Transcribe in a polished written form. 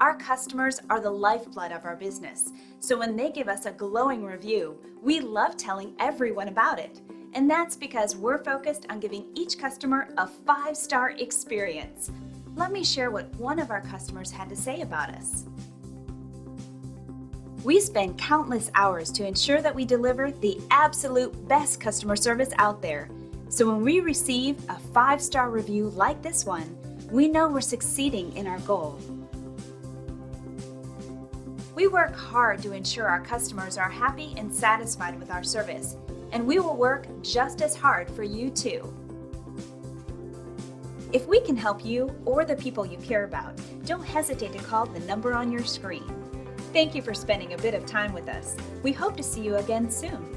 Our customers are the lifeblood of our business, so when they give us a glowing review, we love telling everyone about it. And that's because we're focused on giving each customer a 5-star experience. Let me share what one of our customers had to say about us. We spend countless hours to ensure that we deliver the absolute best customer service out there. So when we receive a 5-star review like this one, we know we're succeeding in our goal. We work hard to ensure our customers are happy and satisfied with our service, and we will work just as hard for you too. If we can help you or the people you care about, don't hesitate to call the number on your screen. Thank you for spending a bit of time with us. We hope to see you again soon.